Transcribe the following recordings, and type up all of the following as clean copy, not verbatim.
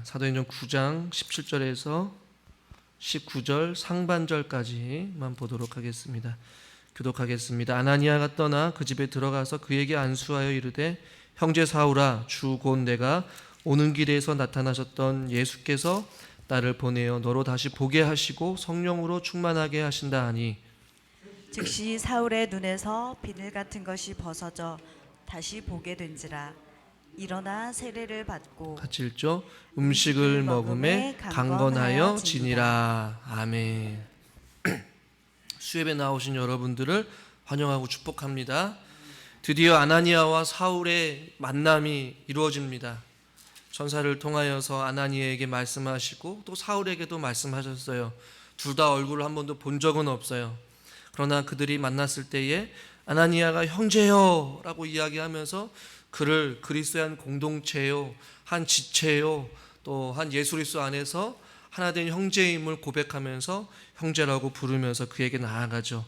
사도행전 9장 17절에서 19절 상반절까지만 보도록 하겠습니다. 교독하겠습니다. 아나니아가 떠나 그 집에 들어가서 그에게 안수하여 이르되 형제 사울아, 주 곧 내가 오는 길에서 나타나셨던 예수께서 나를 보내어 너로 다시 보게 하시고 성령으로 충만하게 하신다 하니, 즉시 사울의 눈에서 비늘 같은 것이 벗어져 다시 보게 된지라. 일어나 세례를 받고 같이 읽죠. 음식을 먹음에 강건하여 지니라. 아멘. 수협에 나오신 여러분들을 환영하고 축복합니다. 드디어 아나니아와 사울의 만남이 이루어집니다. 천사를 통하여서 아나니아에게 말씀하시고 또 사울에게도 말씀하셨어요. 둘 다 얼굴을 한 번도 본 적은 없어요. 그러나 그들이 만났을 때에 아나니아가 형제요 라고 이야기하면서 그를 그리스도의 한 공동체요, 한 지체요, 또 한 예수 그리스도 안에서 하나된 형제임을 고백하면서 형제라고 부르면서 그에게 나아가죠.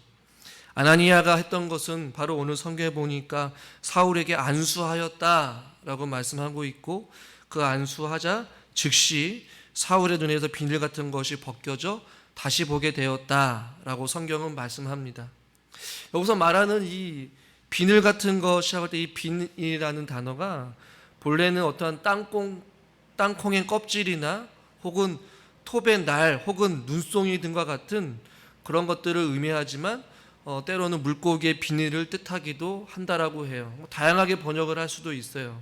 아나니아가 했던 것은 바로 오늘 성경에 보니까 사울에게 안수하였다라고 말씀하고 있고, 그 안수하자 즉시 사울의 눈에서 비늘 같은 것이 벗겨져 다시 보게 되었다라고 성경은 말씀합니다. 여기서 말하는 이 비늘 같은 것이 할 때 이 비늘이라는 단어가 본래는 어떠한 땅콩의 껍질이나 혹은 톱의 날 혹은 눈송이 등과 같은 그런 것들을 의미하지만 때로는 물고기의 비늘을 뜻하기도 한다라고 해요. 다양하게 번역을 할 수도 있어요.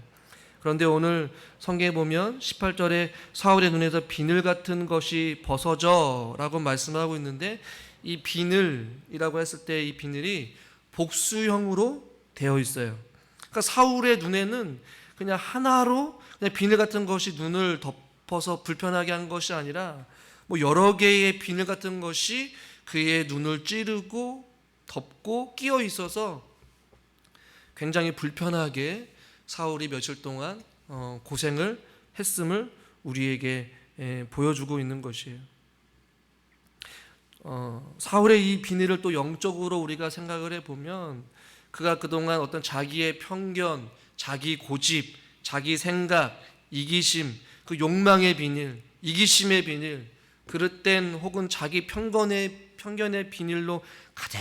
그런데 오늘 성경에 보면 18절에 사울의 눈에서 비늘 같은 것이 벗어져 라고 말씀하고 있는데, 이 비늘이라고 했을 때 이 비늘이 복수형으로 되어 있어요. 그러니까 사울의 눈에는 그냥 하나로 그냥 비늘 같은 것이 눈을 덮어서 불편하게 한 것이 아니라 여러 개의 비늘 같은 것이 그의 눈을 찌르고 덮고 끼어 있어서 굉장히 불편하게 사울이 며칠 동안 고생을 했음을 우리에게 보여주고 있는 것이에요. 사울의 이 비늘을 또 영적으로 우리가 생각을 해보면, 그가 그동안 어떤 자기의 편견, 자기 고집, 자기 생각, 이기심, 그 욕망의 비늘, 이기심의 비늘, 그릇된 혹은 자기 편견의 비늘로 가득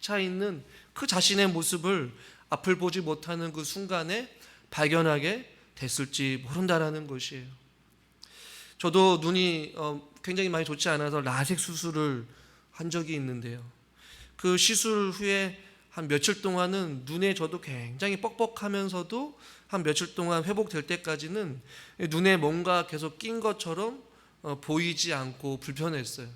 차 있는 그 자신의 모습을 앞을 보지 못하는 그 순간에 발견하게 됐을지 모른다라는 것이에요. 저도 눈이 굉장히 많이 좋지 않아서 라섹 수술을 한 적이 있는데요. 그 시술 후에 한 며칠 동안은 눈에 저도 굉장히 뻑뻑하면서도 한 며칠 동안 회복될 때까지는 눈에 뭔가 계속 낀 것처럼 보이지 않고 불편했어요.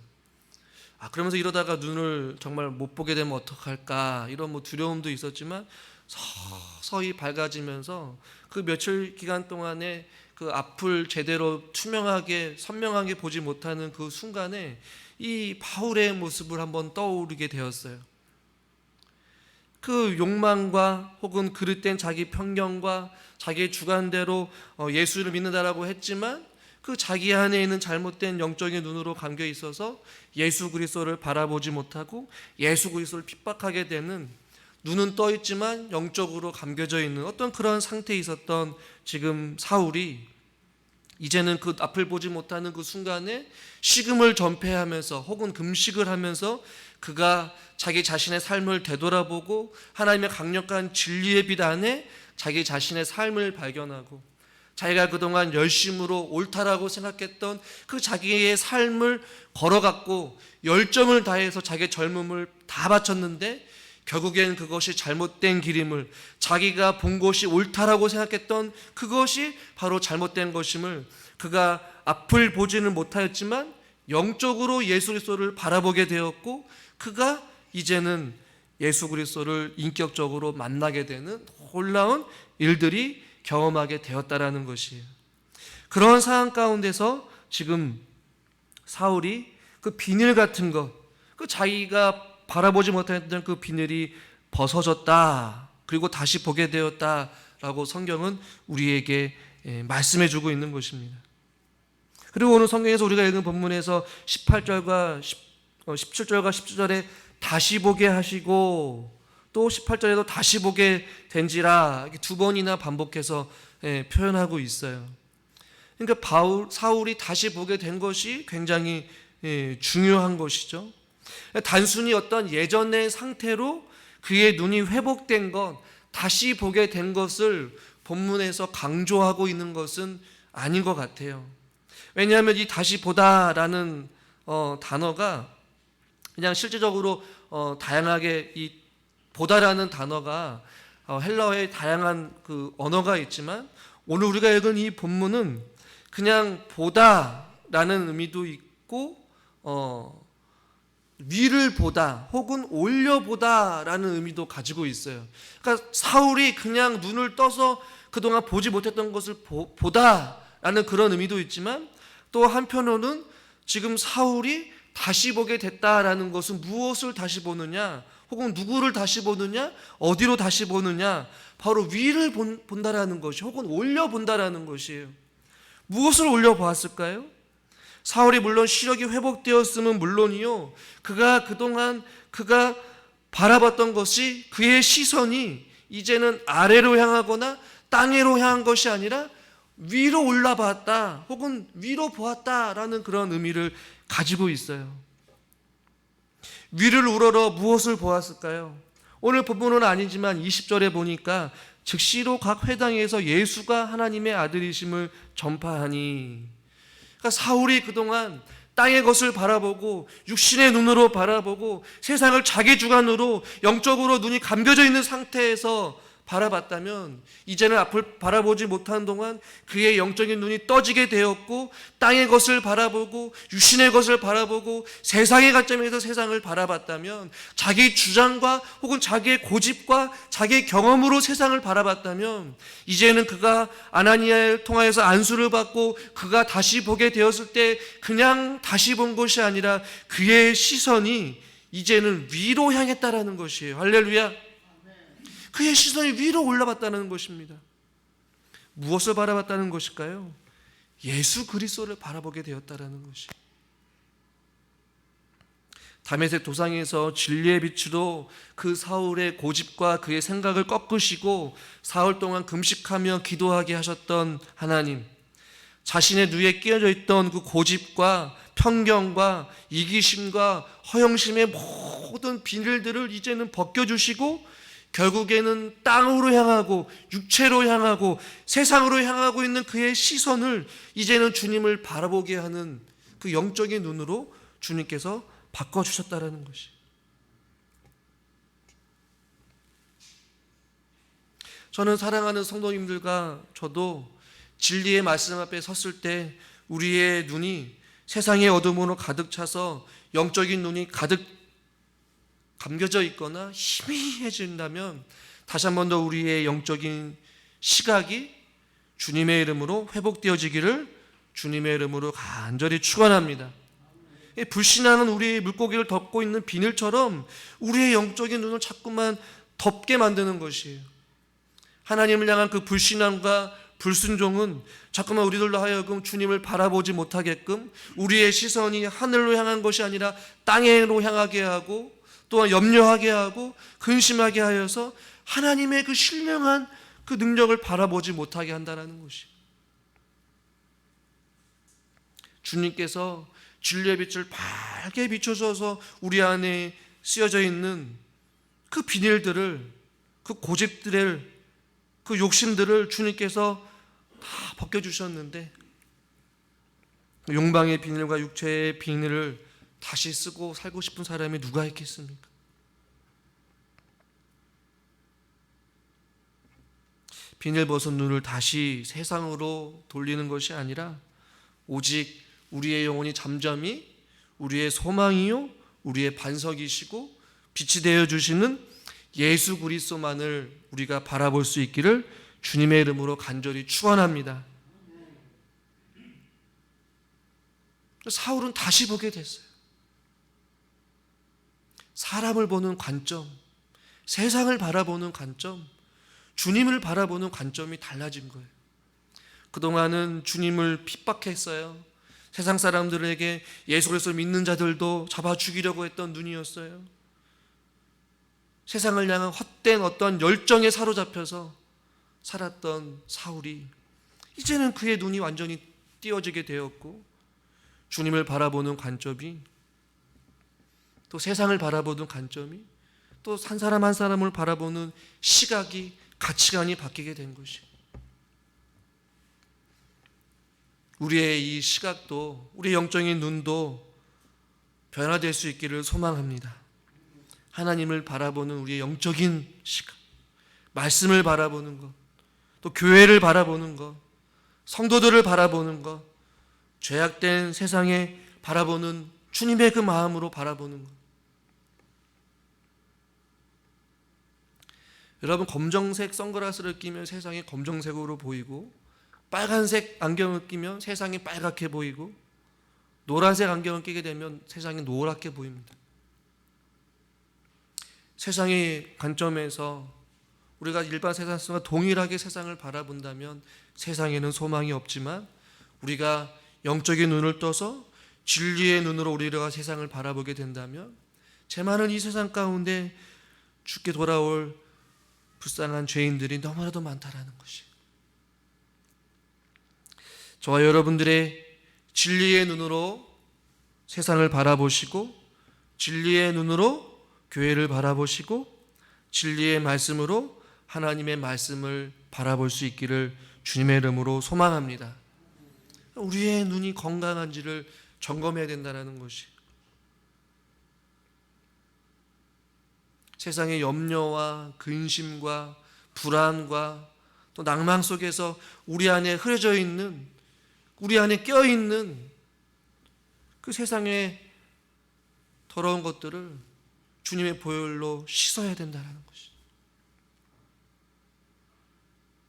그러면서 이러다가 눈을 정말 못 보게 되면 어떡할까, 이런 두려움도 있었지만 서서히 밝아지면서 그 며칠 기간 동안에 그 앞을 제대로 투명하게 선명하게 보지 못하는 그 순간에 이 바울의 모습을 한번 떠오르게 되었어요. 그 욕망과 혹은 그릇된 자기 편견과 자기의 주관대로 예수를 믿는다라고 했지만 그 자기 안에 있는 잘못된 영적인 눈으로 감겨 있어서 예수 그리스도를 바라보지 못하고 예수 그리스도를 핍박하게 되는, 눈은 떠 있지만 영적으로 감겨져 있는 어떤 그런 상태에 있었던 지금 사울이 이제는 그 앞을 보지 못하는 그 순간에 식음을 전폐하면서 혹은 금식을 하면서 그가 자기 자신의 삶을 되돌아보고 하나님의 강력한 진리의 빛 안에 자기 자신의 삶을 발견하고, 자기가 그동안 열심으로 옳다라고 생각했던 그 자기의 삶을 걸어갔고 열정을 다해서 자기의 젊음을 다 바쳤는데 결국엔 그것이 잘못된 길임을, 자기가 본 것이 옳다라고 생각했던 그것이 바로 잘못된 것임을 그가 앞을 보지는 못하였지만 영적으로 예수 그리스도를 바라보게 되었고, 그가 이제는 예수 그리스도를 인격적으로 만나게 되는 놀라운 일들이 경험하게 되었다라는 것이에요. 그런 상황 가운데서 지금 사울이 그 비늘 같은 것, 그 자기가 바라보지 못했던 그 비늘이 벗어졌다, 그리고 다시 보게 되었다라고 성경은 우리에게 말씀해 주고 있는 것입니다. 그리고 오늘 성경에서 우리가 읽은 본문에서 17절과 17절에 다시 보게 하시고 또 18절에도 다시 보게 된지라 두 번이나 반복해서 표현하고 있어요. 그러니까 사울이 다시 보게 된 것이 굉장히 중요한 것이죠. 단순히 어떤 예전의 상태로 그의 눈이 회복된 것, 다시 보게 된 것을 본문에서 강조하고 있는 것은 아닌 것 같아요. 왜냐하면 이 다시 보다라는 단어가 그냥 실제적으로 다양하게 이 보다라는 단어가 헬라어의 다양한 그 언어가 있지만 오늘 우리가 읽은 이 본문은 그냥 보다라는 의미도 있고 위를 보다 혹은 올려보다라는 의미도 가지고 있어요. 그러니까 사울이 그냥 눈을 떠서 그동안 보지 못했던 것을 보다라는 그런 의미도 있지만 또 한편으로는 지금 사울이 다시 보게 됐다라는 것은 무엇을 다시 보느냐 혹은 누구를 다시 보느냐 어디로 다시 보느냐 바로 위를 본다라는 것이 혹은 올려본다라는 것이에요. 무엇을 올려보았을까요? 사울이 물론 시력이 회복되었음은 물론이요 그가 그동안 그가 바라봤던 것이 그의 시선이 이제는 아래로 향하거나 땅으로 향한 것이 아니라 위로 올라봤다 혹은 위로 보았다라는 그런 의미를 가지고 있어요. 위를 우러러 무엇을 보았을까요? 오늘 본문은 아니지만 20절에 보니까 즉시로 각 회당에서 예수가 하나님의 아들이심을 전파하니, 그러니까 사울이 그동안 땅의 것을 바라보고 육신의 눈으로 바라보고 세상을 자기 주관으로 영적으로 눈이 감겨져 있는 상태에서 바라봤다면 이제는 앞을 바라보지 못한 동안 그의 영적인 눈이 떠지게 되었고 땅의 것을 바라보고 육신의 것을 바라보고 세상의 관점에서 세상을 바라봤다면 자기 주장과 혹은 자기의 고집과 자기의 경험으로 세상을 바라봤다면 이제는 그가 아나니아를 통하여서 안수를 받고 그가 다시 보게 되었을 때 그냥 다시 본 것이 아니라 그의 시선이 이제는 위로 향했다라는 것이에요. 할렐루야. 그의 시선이 위로 올라갔다는 것입니다. 무엇을 바라봤다는 것일까요? 예수 그리스도를 바라보게 되었다는 것이. 다메섹 도상에서 진리의 빛으로 그 사울의 고집과 그의 생각을 꺾으시고 사흘 동안 금식하며 기도하게 하셨던 하나님, 자신의 누에 끼어져 있던 그 고집과 편견과 이기심과 허영심의 모든 비늘들을 이제는 벗겨주시고 결국에는 땅으로 향하고 육체로 향하고 세상으로 향하고 있는 그의 시선을 이제는 주님을 바라보게 하는 그 영적인 눈으로 주님께서 바꿔주셨다라는 것이. 저는 사랑하는 성도님들과 저도 진리의 말씀 앞에 섰을 때 우리의 눈이 세상의 어둠으로 가득 차서 영적인 눈이 가득 감겨져 있거나 희미해진다면 다시 한 번 더 우리의 영적인 시각이 주님의 이름으로 회복되어지기를 주님의 이름으로 간절히 축원합니다. 불신앙은 우리의 물고기를 덮고 있는 비늘처럼 우리의 영적인 눈을 자꾸만 덮게 만드는 것이에요. 하나님을 향한 그 불신앙과 불순종은 자꾸만 우리들로 하여금 주님을 바라보지 못하게끔 우리의 시선이 하늘로 향한 것이 아니라 땅으로 향하게 하고 또한 염려하게 하고 근심하게 하여서 하나님의 그 신령한 그 능력을 바라보지 못하게 한다는 것이. 주님께서 진리의 빛을 밝게 비춰줘서 우리 안에 쓰여져 있는 그 비닐들을, 그 고집들을, 그 욕심들을 주님께서 다 벗겨주셨는데 욕망의 비늘과 육체의 비늘을 다시 쓰고 살고 싶은 사람이 누가 있겠습니까? 비늘 벗은 눈을 다시 세상으로 돌리는 것이 아니라 오직 우리의 영혼이 잠잠히 우리의 소망이요 우리의 반석이시고 빛이 되어 주시는 예수 그리스도만을 우리가 바라볼 수 있기를 주님의 이름으로 간절히 축원합니다. 사울은 다시 보게 됐어요. 사람을 보는 관점, 세상을 바라보는 관점, 주님을 바라보는 관점이 달라진 거예요. 그동안은 주님을 핍박했어요. 세상 사람들에게 예수 그리스도를 믿는 자들도 잡아 죽이려고 했던 눈이었어요. 세상을 향한 헛된 어떤 열정에 사로잡혀서 살았던 사울이 이제는 그의 눈이 완전히 띄어지게 되었고, 주님을 바라보는 관점이, 또 세상을 바라보는 관점이, 또 한 사람 한 사람을 바라보는 시각이, 가치관이 바뀌게 된 것이, 우리의 이 시각도, 우리의 영적인 눈도 변화될 수 있기를 소망합니다. 하나님을 바라보는 우리의 영적인 시각, 말씀을 바라보는 것, 또 교회를 바라보는 것, 성도들을 바라보는 것, 죄악된 세상에 바라보는 주님의 그 마음으로 바라보는 것. 여러분, 검정색 선글라스를 끼면 세상이 검정색으로 보이고, 빨간색 안경을 끼면 세상이 빨갛게 보이고, 노란색 안경을 끼게 되면 세상이 노랗게 보입니다. 세상의 관점에서 우리가 일반 세상과 동일하게 세상을 바라본다면 세상에는 소망이 없지만, 우리가 영적인 눈을 떠서 진리의 눈으로 우리가 세상을 바라보게 된다면 제 많은 이 세상 가운데 죽게 돌아올 불쌍한 죄인들이 너무나도 많다라는 것이, 저와 여러분들의 진리의 눈으로 세상을 바라보시고, 진리의 눈으로 교회를 바라보시고, 진리의 말씀으로 하나님의 말씀을 바라볼 수 있기를 주님의 이름으로 소망합니다. 우리의 눈이 건강한지를 점검해야 된다는 것이, 세상의 염려와 근심과 불안과 또 낭만 속에서 우리 안에 흐려져 있는, 우리 안에 껴있는 그 세상의 더러운 것들을 주님의 보혈로 씻어야 된다는 것이,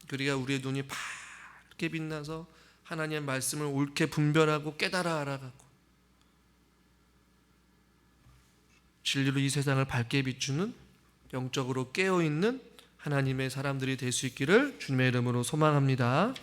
그리야 우리의 눈이 밝게 빛나서 하나님의 말씀을 옳게 분별하고 깨달아 알아가고 진리로 이 세상을 밝게 비추는, 영적으로 깨어있는 하나님의 사람들이 될 수 있기를 주님의 이름으로 소망합니다.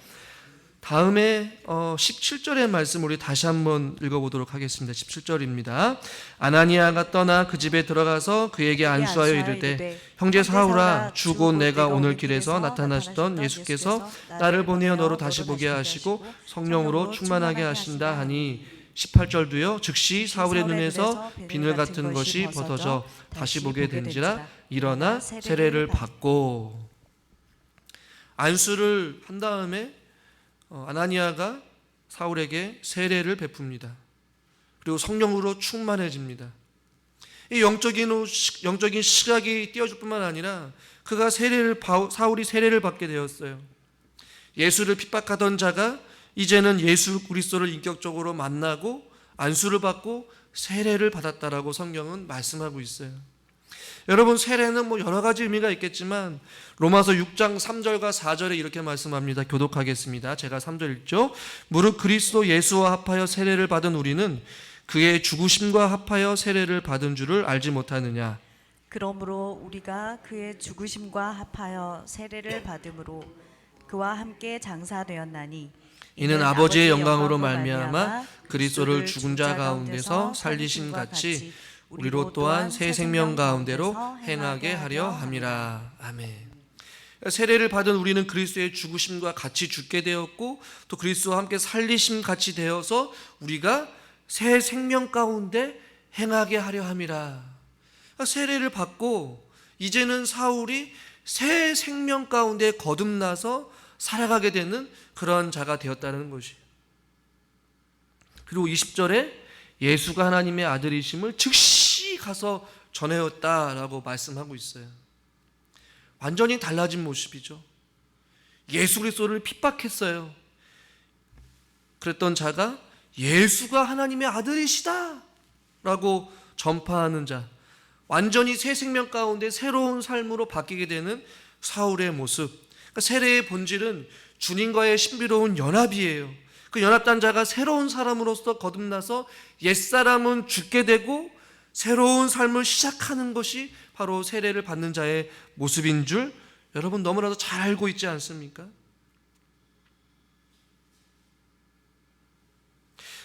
다음에 17절의 말씀 우리 다시 한번 읽어보도록 하겠습니다. 17절입니다. 아나니아가 떠나 그 집에 들어가서 그에게 안수하여 이르되, 형제 사울아, 주 곧 내가 오늘 길에서 나타나시던 예수께서 나를 보내어 너로 다시 보게 하시고 성령으로 충만하게 하신다 하니, 18절도요. 즉시 사울의 눈에서 비늘 같은 것이 벗어져 다시 보게 된지라. 일어나 세례를 받고. 안수를 한 다음에 아나니아가 사울에게 세례를 베풉니다. 그리고 성령으로 충만해집니다. 이 영적인 시각이 띄어질 뿐만 아니라 그가 사울이 세례를 받게 되었어요. 예수를 핍박하던 자가 이제는 예수 그리스도를 인격적으로 만나고 안수를 받고 세례를 받았다라고 성경은 말씀하고 있어요. 여러분, 세례는 여러 가지 의미가 있겠지만 로마서 6장 3절과 4절에 이렇게 말씀합니다. 교독하겠습니다. 제가 3절 읽죠. 무릇 그리스도 예수와 합하여 세례를 받은 우리는 그의 죽으심과 합하여 세례를 받은 줄을 알지 못하느냐. 그러므로 우리가 그의 죽으심과 합하여 세례를 받음으로 그와 함께 장사되었나니, 이는 아버지의 영광으로 말미암아 그리스도를 죽은 자 가운데서 살리신 같이 우리로 또한 새 생명 가운데로 행하게 하려 함이라. 아멘. 세례를 받은 우리는 그리스도의 죽으심과 같이 죽게 되었고, 또 그리스도와 함께 살리심 같이 되어서 우리가 새 생명 가운데 행하게 하려 함이라. 세례를 받고 이제는 사울이 새 생명 가운데 거듭나서 살아가게 되는 그런 자가 되었다는 것이. 그리고 20절에 예수가 하나님의 아들이심을 즉시 가서 전해었다라고 말씀하고 있어요. 완전히 달라진 모습이죠. 예수 그리스도를 핍박했어요. 그랬던 자가 예수가 하나님의 아들이시다 라고 전파하는 자, 완전히 새 생명 가운데 새로운 삶으로 바뀌게 되는 사울의 모습. 그러니까 세례의 본질은 주님과의 신비로운 연합이에요. 그 연합된 자가 새로운 사람으로서 거듭나서 옛사람은 죽게 되고 새로운 삶을 시작하는 것이 바로 세례를 받는 자의 모습인 줄 여러분 너무나도 잘 알고 있지 않습니까?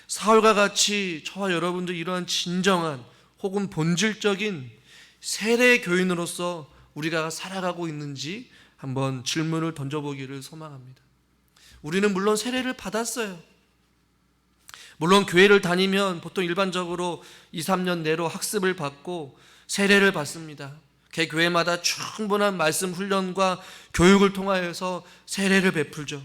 사울과 같이 저와 여러분도 이러한 진정한 혹은 본질적인 세례 교인으로서 우리가 살아가고 있는지 한번 질문을 던져보기를 소망합니다. 우리는 물론 세례를 받았어요. 물론 교회를 다니면 보통 일반적으로 2, 3년 내로 학습을 받고 세례를 받습니다. 개 교회마다 충분한 말씀 훈련과 교육을 통하여서 세례를 베풀죠.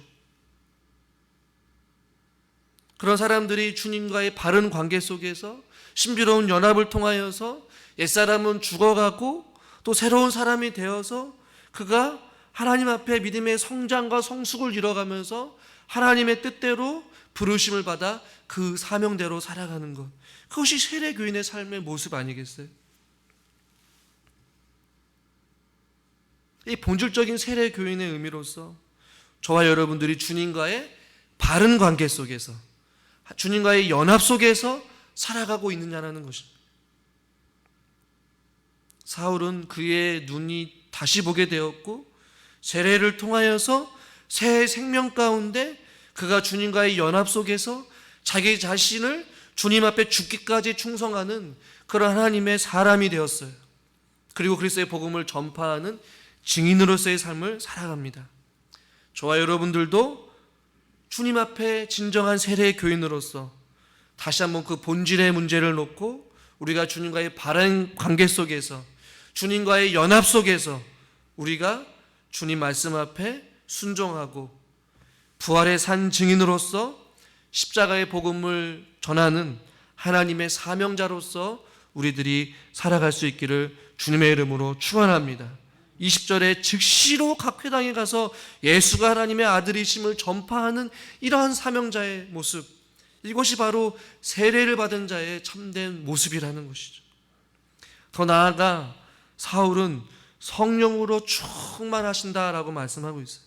그런 사람들이 주님과의 바른 관계 속에서 신비로운 연합을 통하여서 옛사람은 죽어가고 또 새로운 사람이 되어서 그가 하나님 앞에 믿음의 성장과 성숙을 이뤄가면서 하나님의 뜻대로 부르심을 받아 그 사명대로 살아가는 것, 그것이 세례교인의 삶의 모습 아니겠어요? 이 본질적인 세례교인의 의미로서 저와 여러분들이 주님과의 바른 관계 속에서, 주님과의 연합 속에서 살아가고 있느냐라는 것입니다. 사울은 그의 눈이 다시 보게 되었고 세례를 통하여서 새 생명 가운데 그가 주님과의 연합 속에서 자기 자신을 주님 앞에 죽기까지 충성하는 그런 하나님의 사람이 되었어요. 그리고 그리스도의 복음을 전파하는 증인으로서의 삶을 살아갑니다. 저와 여러분들도 주님 앞에 진정한 세례의 교인으로서 다시 한번 그 본질의 문제를 놓고 우리가 주님과의 바른 관계 속에서, 주님과의 연합 속에서 우리가 주님 말씀 앞에 순종하고 부활의 산 증인으로서 십자가의 복음을 전하는 하나님의 사명자로서 우리들이 살아갈 수 있기를 주님의 이름으로 축원합니다. 20절에 즉시로 각 회당에 가서 예수가 하나님의 아들이심을 전파하는 이러한 사명자의 모습, 이것이 바로 세례를 받은 자의 참된 모습이라는 것이죠. 더 나아가 사울은 성령으로 충만하신다라고 말씀하고 있어요.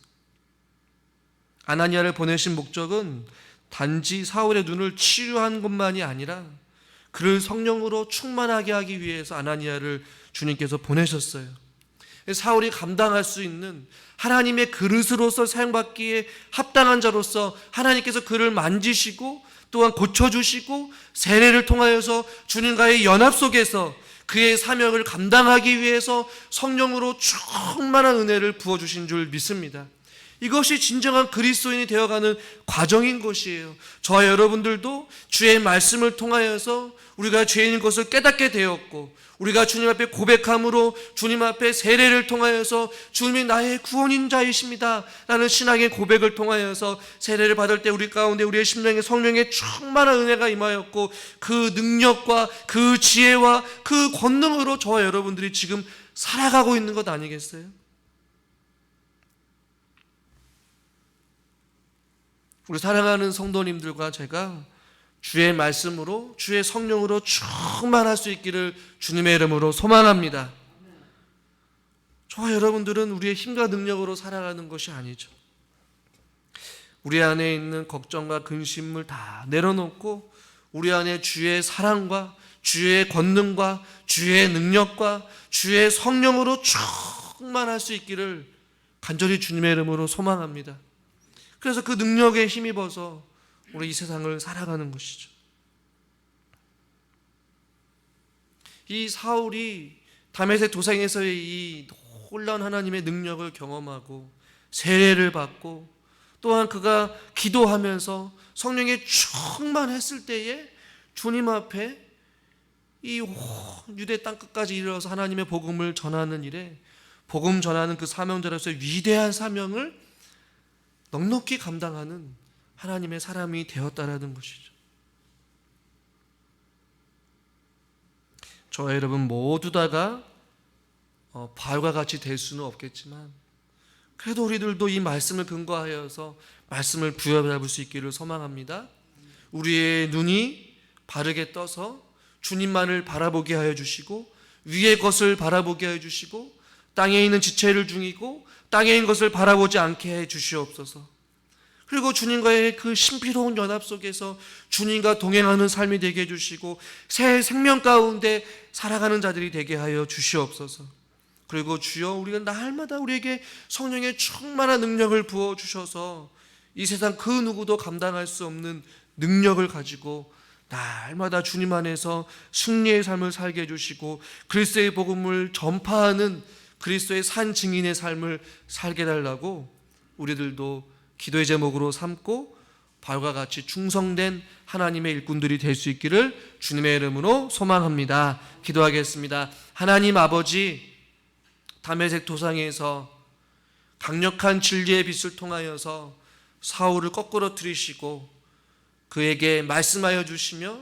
아나니아를 보내신 목적은 단지 사울의 눈을 치유한 것만이 아니라 그를 성령으로 충만하게 하기 위해서 아나니아를 주님께서 보내셨어요. 사울이 감당할 수 있는 하나님의 그릇으로서 사용받기에 합당한 자로서 하나님께서 그를 만지시고 또한 고쳐주시고 세례를 통하여서 주님과의 연합 속에서 그의 사명을 감당하기 위해서 성령으로 충만한 은혜를 부어주신 줄 믿습니다. 이것이 진정한 그리스도인이 되어가는 과정인 것이에요. 저와 여러분들도 주의 말씀을 통하여서 우리가 죄인인 것을 깨닫게 되었고, 우리가 주님 앞에 고백함으로 주님 앞에 세례를 통하여서 주님이 나의 구원인 자이십니다 라는 신앙의 고백을 통하여서 세례를 받을 때 우리 가운데 우리의 심령에 성령의 충만한 은혜가 임하였고, 그 능력과 그 지혜와 그 권능으로 저와 여러분들이 지금 살아가고 있는 것 아니겠어요? 우리 사랑하는 성도님들과 제가 주의 말씀으로, 주의 성령으로 충만할 수 있기를 주님의 이름으로 소망합니다. 저와 여러분들은 우리의 힘과 능력으로 살아가는 것이 아니죠. 우리 안에 있는 걱정과 근심을 다 내려놓고 우리 안에 주의 사랑과 주의 권능과 주의 능력과 주의 성령으로 충만할 수 있기를 간절히 주님의 이름으로 소망합니다. 그래서 그 능력에 힘입어서 우리 이 세상을 살아가는 것이죠. 이 사울이 다메섹 도상에서의 이 놀라운 하나님의 능력을 경험하고 세례를 받고 또한 그가 기도하면서 성령에 충만했을 때에 주님 앞에 이 유대 땅끝까지 이르러서 하나님의 복음을 전하는 일에, 복음 전하는 그 사명자로서의 위대한 사명을 넉넉히 감당하는 하나님의 사람이 되었다라는 것이죠. 저와 여러분 모두 다가 바울과 같이 될 수는 없겠지만 그래도 우리들도 이 말씀을 근거하여서 말씀을 부여잡을 수 있기를 소망합니다. 우리의 눈이 바르게 떠서 주님만을 바라보게 하여 주시고 위의 것을 바라보게 하여 주시고 땅에 있는 지체를 중이고 땅에 있는 것을 바라보지 않게 해 주시옵소서. 그리고 주님과의 그 신비로운 연합 속에서 주님과 동행하는 삶이 되게 해주시고 새 생명 가운데 살아가는 자들이 되게 하여 주시옵소서. 그리고 주여, 우리가 날마다 우리에게 성령의 충만한 능력을 부어주셔서 이 세상 그 누구도 감당할 수 없는 능력을 가지고 날마다 주님 안에서 승리의 삶을 살게 해주시고 그리스도의 복음을 전파하는 그리스도의 산 증인의 삶을 살게 해달라고 우리들도 기도의 제목으로 삼고 바울과 같이 충성된 하나님의 일꾼들이 될 수 있기를 주님의 이름으로 소망합니다. 기도하겠습니다. 하나님 아버지, 다메섹 도상에서 강력한 진리의 빛을 통하여서 사울을 거꾸로 들이시고 그에게 말씀하여 주시며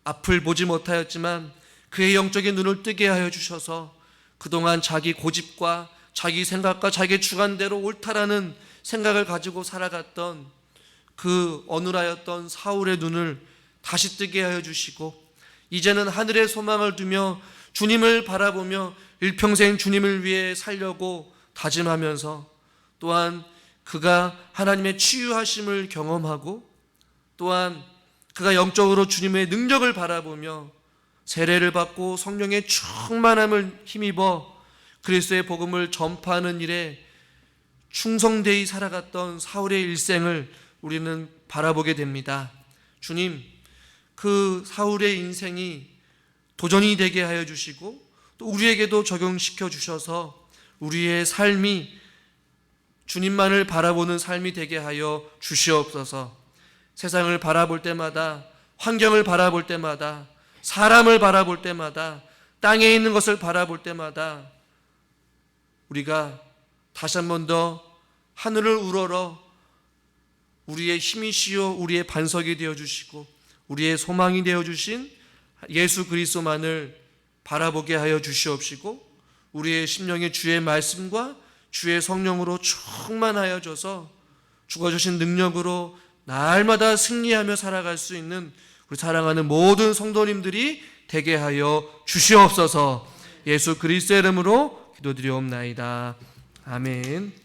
앞을 보지 못하였지만 그의 영적인 눈을 뜨게 하여 주셔서 그동안 자기 고집과 자기 생각과 자기 주관대로 옳다라는 생각을 가지고 살아갔던 그 어눌하였던 사울의 눈을 다시 뜨게 하여 주시고 이제는 하늘의 소망을 두며 주님을 바라보며 일평생 주님을 위해 살려고 다짐하면서 또한 그가 하나님의 치유하심을 경험하고 또한 그가 영적으로 주님의 능력을 바라보며 세례를 받고 성령의 충만함을 힘입어 그리스도의 복음을 전파하는 일에 충성되이 살아갔던 사울의 일생을 우리는 바라보게 됩니다. 주님, 그 사울의 인생이 도전이 되게 하여 주시고 또 우리에게도 적용시켜 주셔서 우리의 삶이 주님만을 바라보는 삶이 되게 하여 주시옵소서. 세상을 바라볼 때마다, 환경을 바라볼 때마다, 사람을 바라볼 때마다, 땅에 있는 것을 바라볼 때마다 우리가 다시 한 번 더 하늘을 우러러 우리의 힘이시요 우리의 반석이 되어주시고 우리의 소망이 되어주신 예수 그리스도만을 바라보게 하여 주시옵시고 우리의 심령에 주의 말씀과 주의 성령으로 충만하여 져서 주어주신 능력으로 날마다 승리하며 살아갈 수 있는 우리 사랑하는 모든 성도님들이 되게 하여 주시옵소서. 예수 그리스도의 이름으로 기도드리옵나이다. 아멘.